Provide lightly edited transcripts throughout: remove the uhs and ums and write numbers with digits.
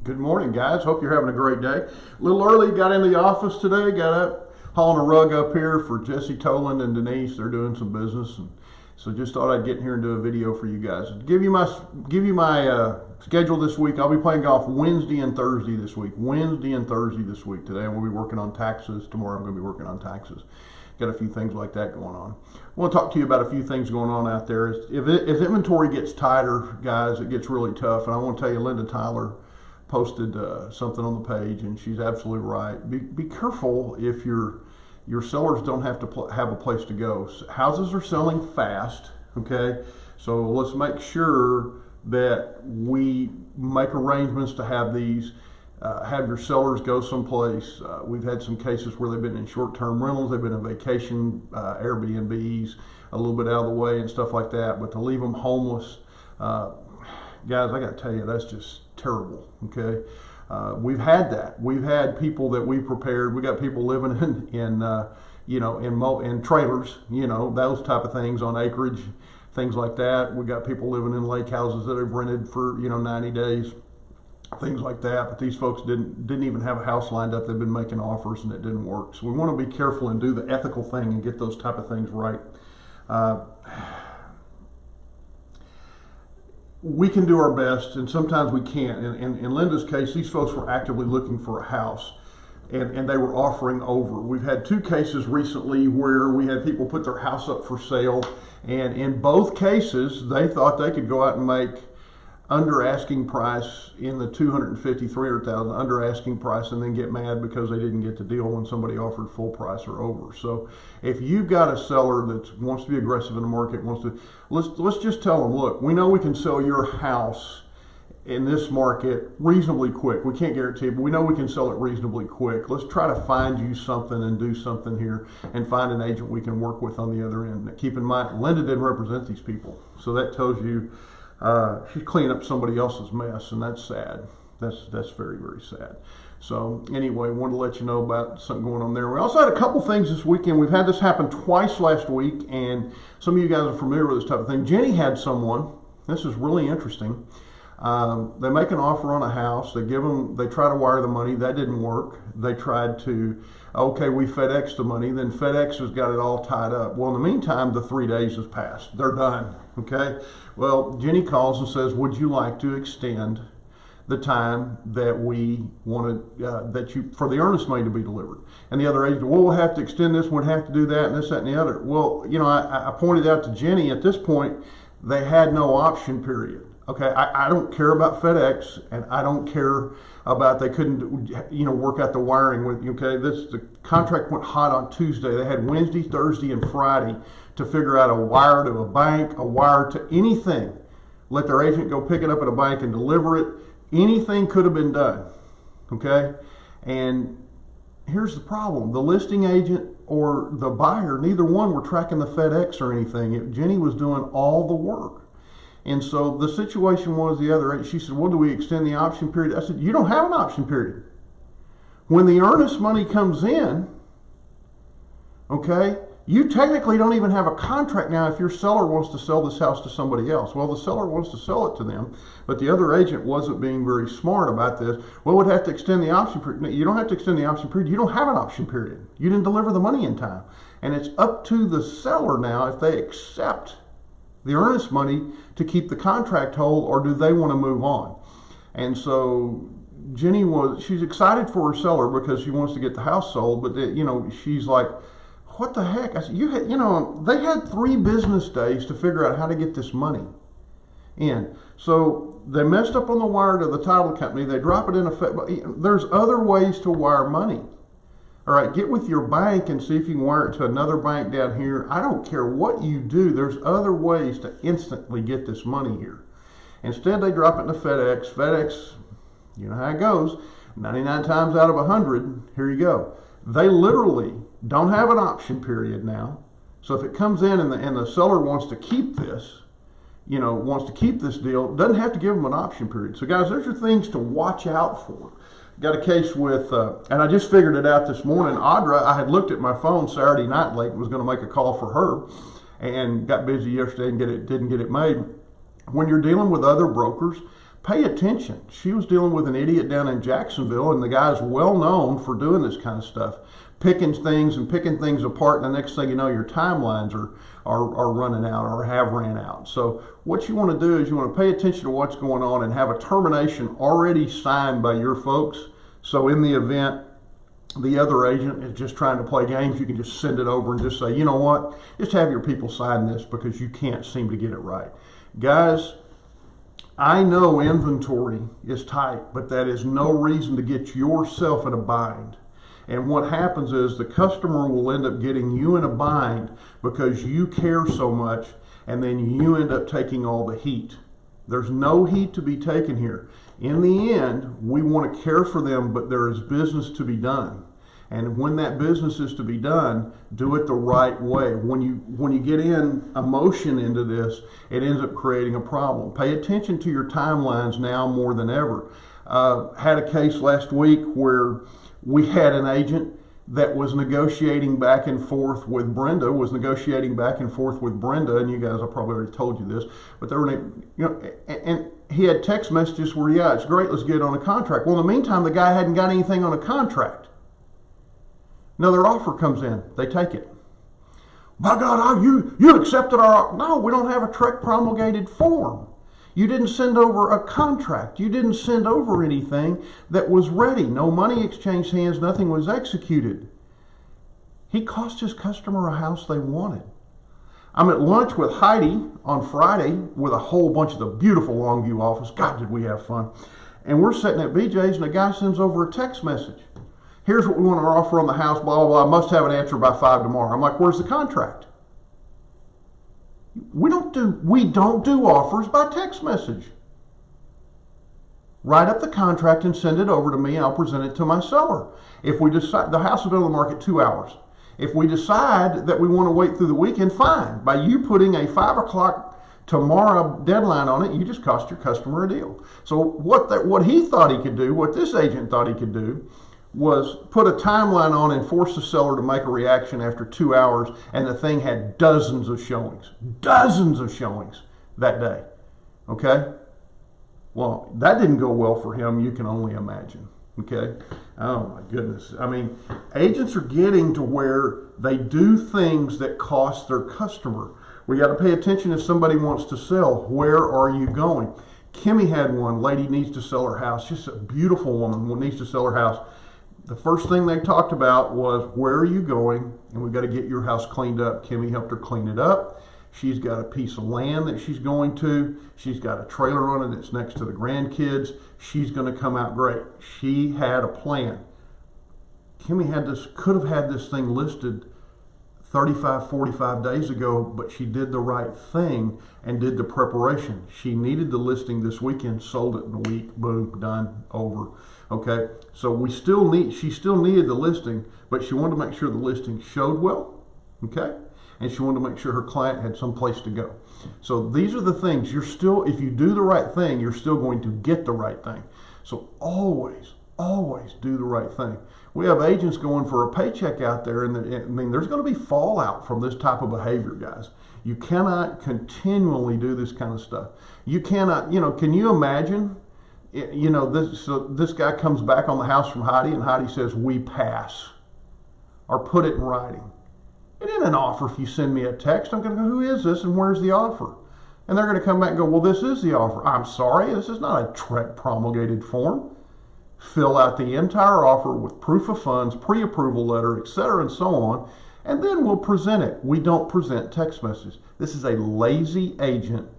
Good morning, guys. Hope you're having a great day. A little early, got in the office today, got up, hauling a rug up here for Jesse Toland and Denise. They're doing some business, and so just thought I'd get in here and do a video for you guys. Give you my schedule this week. I'll be playing golf Wednesday and Thursday this week. Wednesday and Thursday this week. Today we'll be working on taxes. Tomorrow I'm going to be working on taxes. Got a few things like that going on. I want to talk to you about a few things going on out there. If inventory gets tighter, guys, it gets really tough. And I want to tell you, Linda Tyler posted something on the page, and she's absolutely right. Be careful if your sellers don't have to have a place to go. Houses are selling fast, okay? So let's make sure that we make arrangements to have these. Have your sellers go someplace. We've had some cases where they've been in short-term rentals, they've been in vacation Airbnbs, a little bit out of the way and stuff like that, but to leave them homeless, guys, I got to tell you, that's just terrible, okay? We've had that. We've had people that we prepared. We got people living in trailers, those type of things on acreage, things like that. We got people living in lake houses that have rented for 90 days. Things like that, but these folks didn't even have a house lined up. They've been making offers and it didn't work. So we want to be careful and do the ethical thing and get those type of things right. We can do our best, and sometimes we can't. In Linda's case, these folks were actively looking for a house, and they were offering over. We've had two cases recently where we had people put their house up for sale, and in both cases, they thought they could go out and make under asking price in the $250,000, $300,000 under asking price, and then get mad because they didn't get the deal when somebody offered full price or over. So if you've got a seller that wants to be aggressive in the market, let's just tell them, look, we know we can sell your house in this market reasonably quick. We can't guarantee it, but we know we can sell it reasonably quick. Let's try to find you something and do something here and find an agent we can work with on the other end. Now, keep in mind, Linda didn't represent these people, so that tells you she's cleaning up somebody else's mess, and that's sad. That's very, very sad. So anyway, wanted to let you know about something going on there. We also had a couple things this weekend. We've had this happen twice last week, and some of you guys are familiar with this type of thing. Jenny had someone. This is really interesting. They make an offer on a house. They try to wire the money. That didn't work. They tried to, okay, we FedEx the money. Then FedEx has got it all tied up. Well, in the meantime, the 3 days has passed. They're done. Okay. Well, Jenny calls and says, "Would you like to extend the time that we wanted for the earnest money to be delivered?" And the other agent, "Well, we'll have to extend this. We'll have to do that, and this, that, and the other." Well, I pointed out to Jenny at this point they had no option period. Okay, I don't care about FedEx, and I don't care about they couldn't, work out the wiring with you. Okay, the contract went hot on Tuesday. They had Wednesday, Thursday, and Friday to figure out a wire to a bank, a wire to anything. Let their agent go pick it up at a bank and deliver it. Anything could have been done. Okay, and here's the problem: the listing agent or the buyer, neither one were tracking the FedEx or anything. Jenny was doing all the work. And so the situation was she said, "Well, do we extend the option period?" I said, "You don't have an option period. When the earnest money comes in, okay, you technically don't even have a contract now if your seller wants to sell this house to somebody else." Well, the seller wants to sell it to them, but the other agent wasn't being very smart about this. Well, we'd have to extend the option period. No, you don't have to extend the option period. You don't have an option period. You didn't deliver the money in time. And it's up to the seller now if they accept the earnest money to keep the contract whole, or do they want to move on? And so Jenny she's excited for her seller because she wants to get the house sold, but she's like, "What the heck?" I said, they had 3 business days to figure out how to get this money in. So they messed up on the wire to the title company. They drop it in effect. There's other ways to wire money. All right, get with your bank and see if you can wire it to another bank down here. I don't care what you do. There's other ways to instantly get this money here. Instead, they drop it into FedEx. FedEx, you know how it goes, 99 times out of 100, here you go. They literally don't have an option period now. So if it comes in and the seller wants to keep this, deal, doesn't have to give them an option period. So guys, those are things to watch out for. Got a case with, and I just figured it out this morning. Audra, I had looked at my phone Saturday night late, was going to make a call for her, and got busy yesterday and didn't get it made. When you're dealing with other brokers, pay attention. She was dealing with an idiot down in Jacksonville, and the guy's well known for doing this kind of stuff, picking things apart, and the next thing you know, your timelines are running out or have ran out. So what you want to do is you want to pay attention to what's going on and have a termination already signed by your folks. So in the event the other agent is just trying to play games, you can just send it over and just say, you know what, just have your people sign this because you can't seem to get it right. Guys, I know inventory is tight, but that is no reason to get yourself in a bind. And what happens is the customer will end up getting you in a bind because you care so much, and then you end up taking all the heat. There's no heat to be taken here. In the end, we want to care for them, but there is business to be done. And when that business is to be done, do it the right way. When you get in emotion into this, it ends up creating a problem. Pay attention to your timelines now more than ever. Had a case last week where we had an agent that was negotiating back and forth with Brenda, and you guys, I probably already told you this, but they were, and he had text messages where, yeah, it's great, let's get on a contract. Well, in the meantime, the guy hadn't got anything on a contract. Another offer comes in, they take it. My God, you accepted our offer. No, we don't have a TREC promulgated form. You didn't send over a contract. You didn't send over anything that was ready. No money exchanged hands, nothing was executed. He cost his customer a house they wanted. I'm at lunch with Heidi on Friday with a whole bunch of the beautiful Longview office. God, did we have fun. And we're sitting at BJ's and a guy sends over a text message. Here's what we want our offer on the house, blah, blah, blah. I must have an answer by 5 tomorrow. I'm like, where's the contract? We don't do offers by text message. Write up the contract and send it over to me, and I'll present it to my seller. If we decide, the house has been on the market 2 hours. If we decide that we want to wait through the weekend, fine. By you putting a 5 o'clock tomorrow deadline on it, you just cost your customer a deal. So what he thought he could do, what this agent thought he could do, was put a timeline on and force the seller to make a reaction after 2 hours, and the thing had dozens of showings that day. Okay? Well, that didn't go well for him, you can only imagine. Okay? Oh my goodness. I mean, agents are getting to where they do things that cost their customer. We got to pay attention if somebody wants to sell. Where are you going? Kimmy had one. Lady needs to sell her house. Just a beautiful woman who needs to sell her house. The first thing they talked about was, where are you going? And we've got to get your house cleaned up. Kimmy helped her clean it up. She's got a piece of land that she's going to. She's got a trailer on it that's next to the grandkids. She's going to come out great. She had a plan. Kimmy could have had this thing listed 35, 45 days ago, but she did the right thing and did the preparation. She needed the listing this weekend, sold it in a week, boom, done, over. Okay, so she still needed the listing, but she wanted to make sure the listing showed well, okay? And she wanted to make sure her client had some place to go. So these are the things, if you do the right thing, you're still going to get the right thing. So always do the right thing. We have agents going for a paycheck out there, and there's going to be fallout from this type of behavior, guys. You cannot continually do this kind of stuff. You cannot, can you imagine? This guy comes back on the house from Heidi, and Heidi says, we pass, or put it in writing. It isn't an offer if you send me a text. I'm going to go, who is this and where's the offer? And they're going to come back and go, well, this is the offer. I'm sorry, this is not a TREC promulgated form. Fill out the entire offer with proof of funds, pre-approval letter, etc., and so on, and then we'll present it. We don't present text messages. This is a lazy agent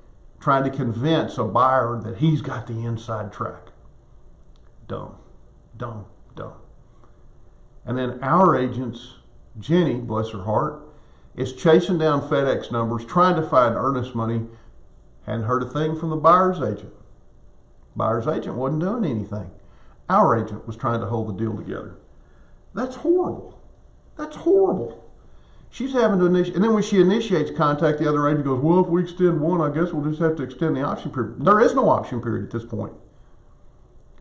trying to convince a buyer that he's got the inside track. Dumb. And then our agents, Jenny, bless her heart, is chasing down FedEx numbers, trying to find earnest money. Hadn't heard a thing from the buyer's agent. Buyer's agent wasn't doing anything. Our agent was trying to hold the deal together. That's horrible. She's having to initiate, and then when she initiates contact, the other agent goes, well, if we extend one, I guess we'll just have to extend the option period. There is no option period at this point.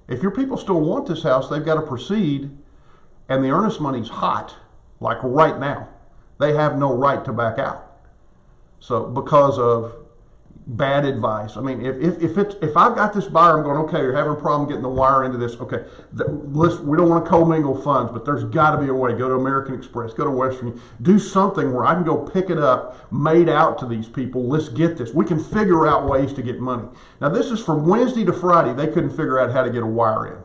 If your people still want this house, they've got to proceed, and the earnest money's hot, like right now. They have no right to back out. So because of bad advice. I mean, if I've got this buyer, I'm going, okay, you're having a problem getting the wire into this. Okay, we don't want to commingle funds, but there's got to be a way. Go to American Express, go to Western, do something where I can go pick it up, made out to these people. Let's get this. We can figure out ways to get money. Now, this is from Wednesday to Friday. They couldn't figure out how to get a wire in.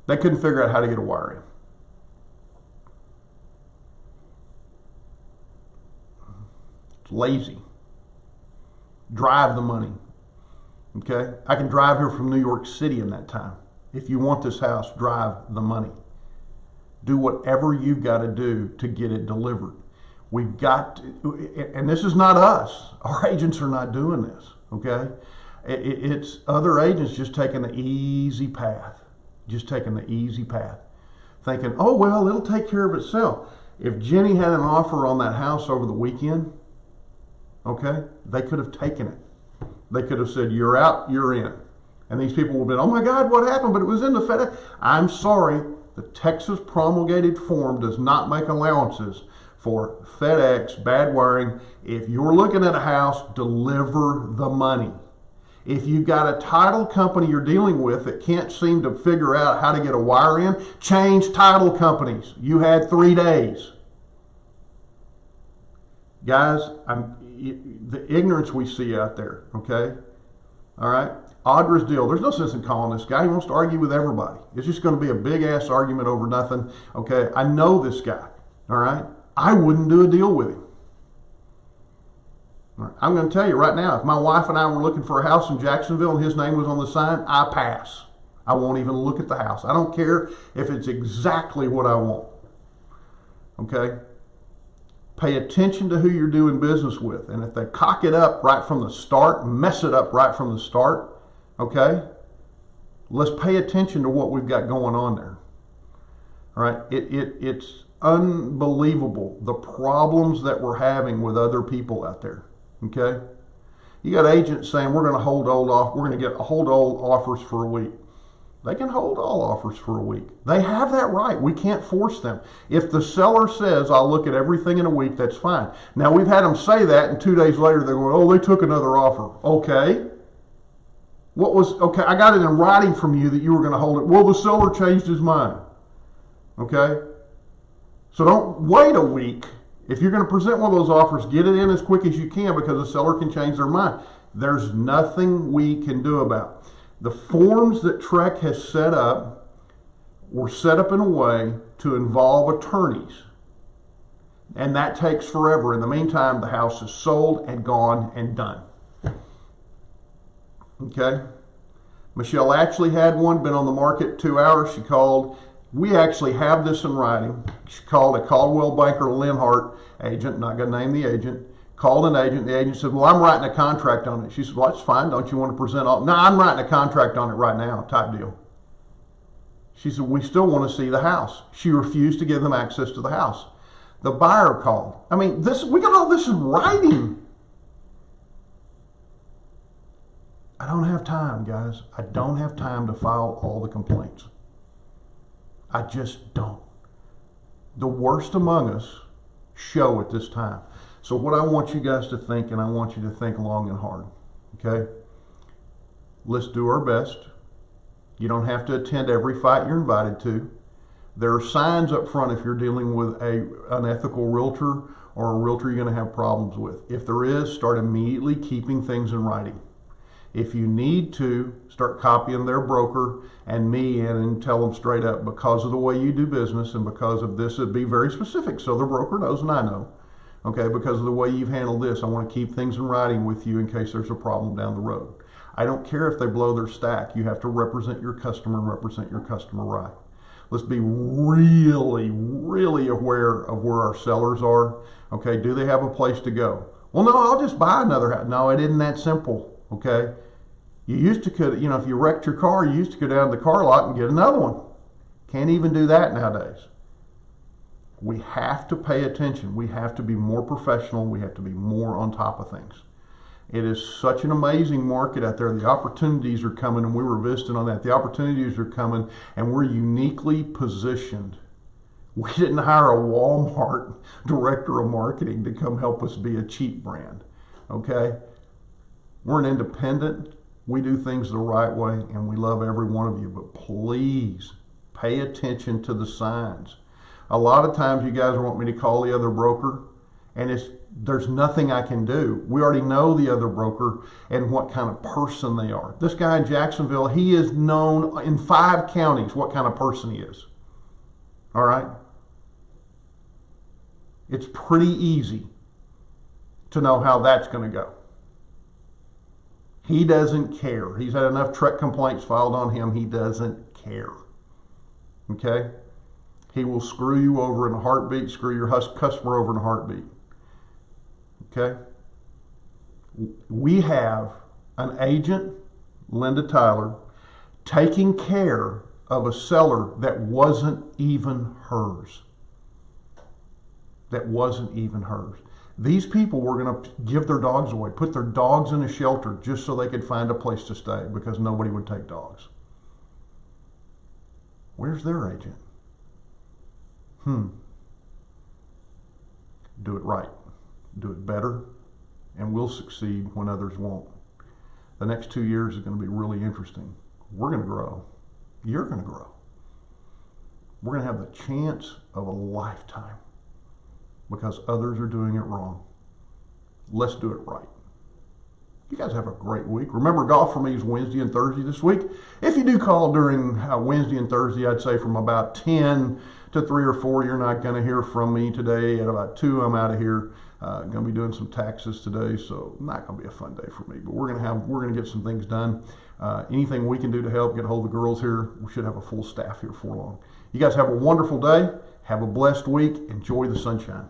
They couldn't figure out how to get a wire in. It's lazy. Drive the money. Okay? I can drive here from New York City in that time. If you want this house, drive the money. Do whatever you've got to do to get it delivered. We've got to, and this is not us. Our agents are not doing this. Okay? It's other agents just taking the easy path. Just taking the easy path. Thinking, oh, well, it'll take care of itself. If Jenny had an offer on that house over the weekend, okay, they could have taken it. They could have said, you're out, you're in. And these people would have been, oh my God, what happened? But it was in the FedEx. I'm sorry, the Texas promulgated form does not make allowances for FedEx, bad wiring. If you're looking at a house, deliver the money. If you've got a title company you're dealing with that can't seem to figure out how to get a wire in, change title companies. You had 3 days. Guys, the ignorance we see out there, okay? All right? Audra's deal. There's no sense in calling this guy. He wants to argue with everybody. It's just going to be a big-ass argument over nothing, okay? I know this guy, all right? I wouldn't do a deal with him. All right. I'm going to tell you right now, if my wife and I were looking for a house in Jacksonville and his name was on the sign, I pass. I won't even look at the house. I don't care if it's exactly what I want, okay? Pay attention to who you're doing business with. And if they cock it up right from the start, mess it up right from the start, okay? Let's pay attention to what we've got going on there. All right? It's unbelievable the problems that we're having with other people out there, okay? You got agents saying we're going to hold old offers for a week. They can hold all offers for a week. They have that right. We can't force them. If the seller says, I'll look at everything in a week, that's fine. Now, we've had them say that, and 2 days later, they're going, oh, they took another offer. Okay. Okay, I got it in writing from you that you were going to hold it. Well, the seller changed his mind. Okay. So don't wait a week. If you're going to present one of those offers, get it in as quick as you can because the seller can change their mind. There's nothing we can do about it. The forms that Trek has set up were set up in a way to involve attorneys. And that takes forever. In the meantime, the house is sold and gone and done. Okay? Michelle actually had one, been on the market 2 hours. She called. We actually have this in writing. She called a Caldwell Banker Linhart agent, not going to name the agent. Called an agent. The agent said, well, I'm writing a contract on it. She said, well, that's fine. Don't you want to present all? No, I'm writing a contract on it right now, type deal. She said, we still want to see the house. She refused to give them access to the house. The buyer called. I mean, we got all this in writing. I don't have time, guys. I don't have time to file all the complaints. I just don't. The worst among us show at this time. So what I want you guys to think, and I want you to think long and hard, okay? Let's do our best. You don't have to attend every fight you're invited to. There are signs up front if you're dealing with an unethical realtor or a realtor you're going to have problems with. If there is, start immediately keeping things in writing. If you need to, start copying their broker and me in and tell them straight up, because of the way you do business and because of this, it'd be very specific so the broker knows and I know. Okay, because of the way you've handled this, I want to keep things in writing with you in case there's a problem down the road. I don't care if they blow their stack. You have to represent your customer and represent your customer right. Let's be really, really aware of where our sellers are. Okay, do they have a place to go? Well, no, I'll just buy another house. No, it isn't that simple. Okay, you used to could, if you wrecked your car, you used to go down to the car lot and get another one. Can't even do that nowadays. We have to pay attention. We have to be more professional. We have to be more on top of things. It is such an amazing market out there. The opportunities are coming, and we were visiting on that. The opportunities are coming, and we're uniquely positioned. We didn't hire a Walmart director of marketing to come help us be a cheap brand. Okay? We're an independent. We do things the right way, and we love every one of you. But please pay attention to the signs. A lot of times you guys want me to call the other broker, and there's nothing I can do. We already know the other broker and what kind of person they are. This guy in Jacksonville, he is known in 5 counties what kind of person he is. All right? It's pretty easy to know how that's going to go. He doesn't care. He's had enough truck complaints filed on him. He doesn't care. Okay? He will screw you over in a heartbeat, screw your customer over in a heartbeat. Okay? We have an agent, Linda Tyler, taking care of a seller that wasn't even hers. That wasn't even hers. These people were going to give their dogs away, put their dogs in a shelter just so they could find a place to stay because nobody would take dogs. Where's their agent? Do it right. Do it better, and we'll succeed when others won't. The next 2 years is going to be really interesting. We're going to grow. You're going to grow. We're going to have the chance of a lifetime because others are doing it wrong. Let's do it right. You guys have a great week. Remember, golf for me is Wednesday and Thursday this week. If you do call during Wednesday and Thursday, I'd say from about 10 to 3 or 4, you're not going to hear from me today. At about 2, I'm out of here. Going to be doing some taxes today, so not going to be a fun day for me. But we're going to get some things done. Anything we can do to help get a hold of the girls here, we should have a full staff here for long. You guys have a wonderful day. Have a blessed week. Enjoy the sunshine.